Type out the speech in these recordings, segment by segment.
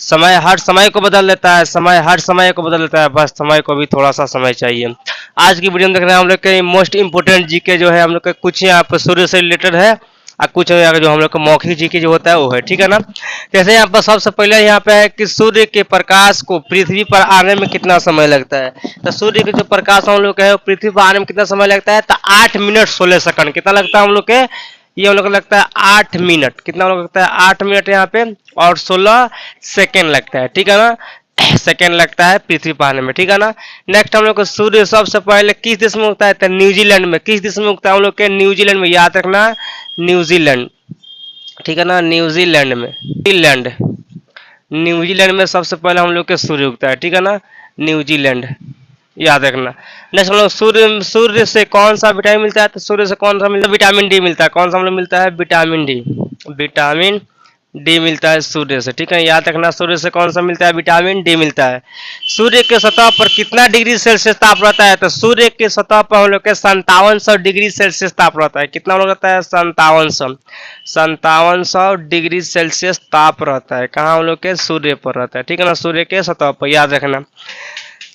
समय हर समय को बदल देता है, समय हर समय को बदल देता है, बस समय को भी थोड़ा सा समय चाहिए। आज की वीडियो में देख रहे हैं हम लोग के मोस्ट इंपोर्टेंट जीके जो है हम लोग का कुछ यहाँ पर सूर्य से रिलेटेड है और कुछ यहाँ जो हम लोग का मौखिक जीके जो होता है वो है, ठीक है ना। जैसे यहाँ पर सबसे पहले यहाँ पे है कि सूर्य के प्रकाश को पृथ्वी पर आने में कितना समय लगता है। तो सूर्य के जो प्रकाश हम लोग का है पृथ्वी पर आने में कितना समय लगता है, तो 8 मिनट 16 सेकंड। कितना लगता है हम लोग के, ये हम लोग को लगता है 8 मिनट। कितना हम लोग लगता है 8 मिनट यहाँ पे और 16 सेकेंड लगता है, ठीक है ना। सेकेंड लगता है पृथ्वी पर आने में, ठीक है ना। नेक्स्ट हम लोग को सूर्य सबसे पहले किस देश में उगता है, तो न्यूजीलैंड में। किस देश में उगता है हम लोग के, न्यूजीलैंड में, याद रखना न्यूजीलैंड, ठीक है ना। न्यूजीलैंड में, न्यूजीलैंड में सबसे पहले हम लोग के सूर्य उगता है, ठीक है ना, न्यूजीलैंड, याद रखना। नेक्स्ट हम लोग सूर्य से कौन सा विटामिन मिलता है, तो सूर्य से कौन सा मिलता है, विटामिन डी मिलता है। कौन सा हम लोग मिलता है, विटामिन डी, विटामिन डी मिलता है सूर्य से, ठीक है, याद रखना। सूर्य से कौन सा मिलता है, विटामिन डी मिलता है। सूर्य के सतह पर कितना डिग्री सेल्सियस ताप रहता है, तो सूर्य के सतह पर हम लोग के 5700 डिग्री सेल्सियस ताप रहता है। कितना हम लोग रहता है, 5700 डिग्री सेल्सियस ताप रहता है। कहाँ हम लोग के, सूर्य पर रहता है, ठीक है ना, सूर्य के सतह पर, याद रखना।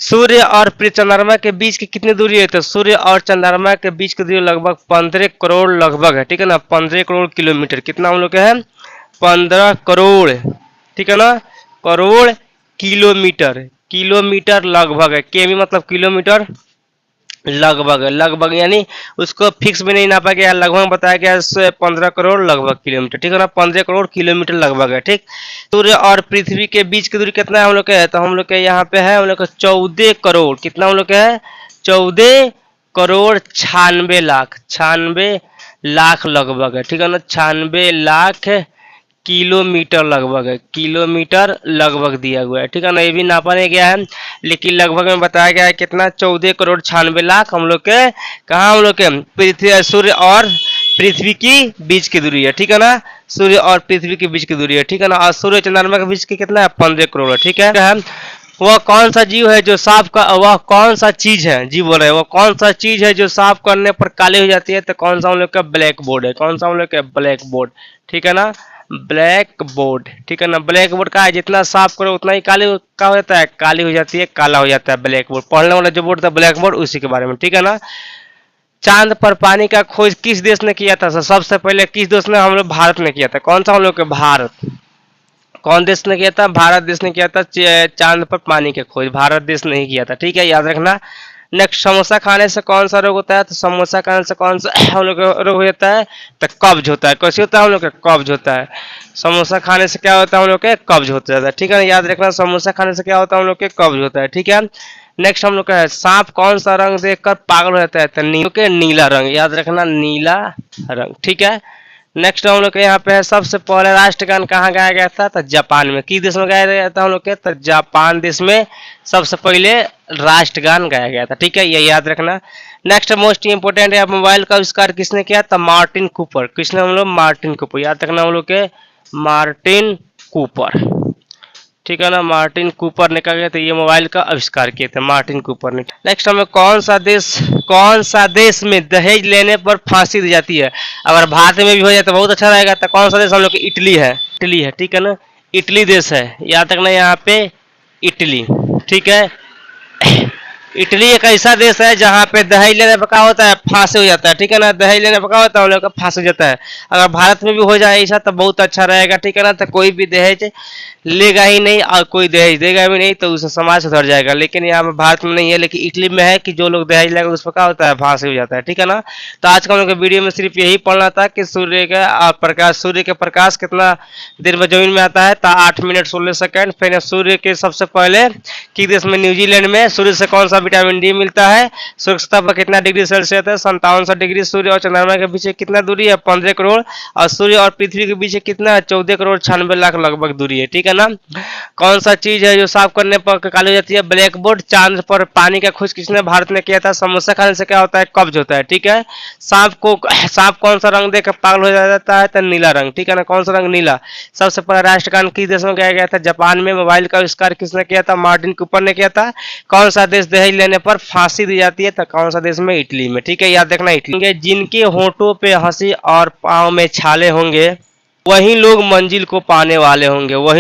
सूर्य और चंद्रमा के बीच की कितनी दूरी है, तो सूर्य और चंद्रमा के बीच की दूरी लगभग 15 करोड़ लगभग है, ठीक है ना, 15 करोड़ किलोमीटर। कितना हम लोग के है, 15 करोड़, ठीक है ना, करोड़ किलोमीटर, किलोमीटर लगभग है, केमी मतलब किलोमीटर, लगभग लगभग यानी उसको फिक्स भी नहीं नापा गया, लगभग बताया गया 15 करोड़ लगभग किलोमीटर, ठीक है ना, 15 करोड़ किलोमीटर लगभग है, ठीक। सूर्य और पृथ्वी के बीच की दूरी कितना है हम लोग के है, तो हम लोग के यहाँ पे है हम लोग का 14 करोड़। कितना हम लोग के है, 14 करोड़ 96 लाख, 96 लाख लगभग है, ठीक है ना, 96 लाख किलोमीटर लगभग है, किलोमीटर लगभग दिया हुआ है, ठीक है ना। ये भी नापा नहीं गया है लेकिन लगभग में बताया गया है कितना, 14 करोड़ 96 लाख हम लोग के, कहाँ हम लोग के, पृथ्वी, सूर्य और पृथ्वी की बीच की दूरी है, ठीक है ना, सूर्य और पृथ्वी के बीच की दूरी है, ठीक है ना। और सूर्य चंद्रमा के बीच की कितना है, 15 करोड़ है, ठीक है। वह कौन सा जीव है जो साफ का, वह कौन सा चीज है, जी बोल रहे हैं, वह कौन सा चीज है जो साफ करने पर काली हो जाती है, तो कौन सा हम लोग का, ब्लैक बोर्ड है। कौन सा हम लोग का, ब्लैक बोर्ड, ठीक है ना, ब्लैक बोर्ड, ठीक है ना। ब्लैक बोर्ड का है जितना साफ करो उतना ही काली का हो जाता है, काली हो जाती है, काला हो जाता है ब्लैक बोर्ड। पढ़ने वाला जो बोर्ड था ब्लैक बोर्ड, उसी के बारे में, ठीक है ना। चांद पर पानी का खोज किस देश ने किया था, सबसे पहले किस देश ने, हम लोग भारत ने किया था। कौन सा हम लोग के, भारत। कौन देश ने किया था, भारत देश ने किया था चांद पर पानी की खोज, भारत देश ने ही किया था, ठीक है, याद रखना। नेक्स्ट, समोसा खाने से कौन सा रोग होता है, तो समोसा खाने से कौन सा हम लोग का रोग हो जाता है, तो कब्ज होता है। कैसे होता है हम लोग का, कब्ज होता है। समोसा खाने से क्या होता है हम लोग के, कब्ज होता है, ठीक है ना, याद रखना। समोसा खाने से क्या होता है हम लोग के, कब्ज होता है, ठीक है। नेक्स्ट हम लोग का है, सांप कौन सा रंग देखकर पागल हो जाता है, तो नीला रंग, याद रखना, नीला रंग, ठीक है। नेक्स्ट हम लोग के यहाँ पे है, सबसे पहले राष्ट्रगान कहाँ गाया गया था, तो जापान में। किस देश में गाया गया था हम लोग के, तो जापान देश में सबसे पहले राष्ट्रगान गाया गया था, ठीक है, ये याद रखना। नेक्स्ट मोस्ट इंपोर्टेंट है, मोबाइल का आविष्कार किसने किया था, मार्टिन कूपर। किसने, हम लोग मार्टिन कूपर, याद रखना हम लोग के, मार्टिन कूपर, ठीक है ना, मार्टिन कूपर ने क्या किया था, ये मोबाइल का आविष्कार किए थे मार्टिन कूपर ने। नेक्स्ट हमें कौन सा देश में दहेज लेने पर फांसी दी जाती है। अगर भारत में भी हो जाए तो बहुत अच्छा रहेगा। तो कौन सा देश हम लोग, इटली है, इटली है, ठीक है ना, इटली देश है, याद रखना यहाँ पे इटली, ठीक है। इटली एक ऐसा देश है जहाँ पे दहेज लेने पर क्या होता है, फांसी हो जाता है, ठीक है ना, दहेज लेने पर क्या होता है हम लोग का, फांसी हो जाता है। अगर भारत में भी हो जाए ऐसा तो बहुत अच्छा रहेगा, ठीक है ना। तो कोई भी दहेज लेगा ही नहीं और कोई दहेज देगा भी नहीं तो उसे समाज सुधर जाएगा। लेकिन यहाँ पे भारत में नहीं है, लेकिन इटली में है कि जो लोग दहेज लेगा उस पर क्या होता है, फांसी हो जाता है, ठीक है ना। तो आज का हम लोग वीडियो में सिर्फ यही पढ़ना था कि सूर्य का प्रकाश, सूर्य के प्रकाश कितना देर में जमीन में आता है, तो 8 मिनट 16 सेकंड। फिर सूर्य के सबसे पहले किस देश में, न्यूजीलैंड में। सूर्य से कौन सा विटामिन डी मिलता है, सूर्य सतह पर कितना डिग्री सेल्सियस है, 5700 डिग्री। सूर्य और चंद्रमा के बीच कितना दूरी है, 15 करोड़। और सूर्य और पृथ्वी के बीच कितना है, 14 करोड़ 96 लाख लगभग दूरी है, ठीक है ना। कौन सा चीज है जो साफ करने पर काली हो जाती है, ब्लैक बोर्ड। चांद पर पानी का खोज किसने, भारत ने किया था। समोसा खाने से क्या होता है, कब्ज होता है, ठीक है। सांप कौन सा रंग देखकर पागल हो जाता है, तो नीला रंग, ठीक है ना, कौन सा रंग, नीला। सबसे पहला राष्ट्रगान किस देश में गाया गया था, जापान में। मोबाइल का आविष्कार किसने किया था, मार्टिन कूपर ने किया था। कौन सा देश दहेज लेने पर फांसी दी जाती है, तो कौन सा देश में, इटली में, ठीक है, याद रखना इटली। जिनके होठों पे हंसी और पाँव में छाले होंगे वही लोग मंजिल को पाने वाले होंगे, वही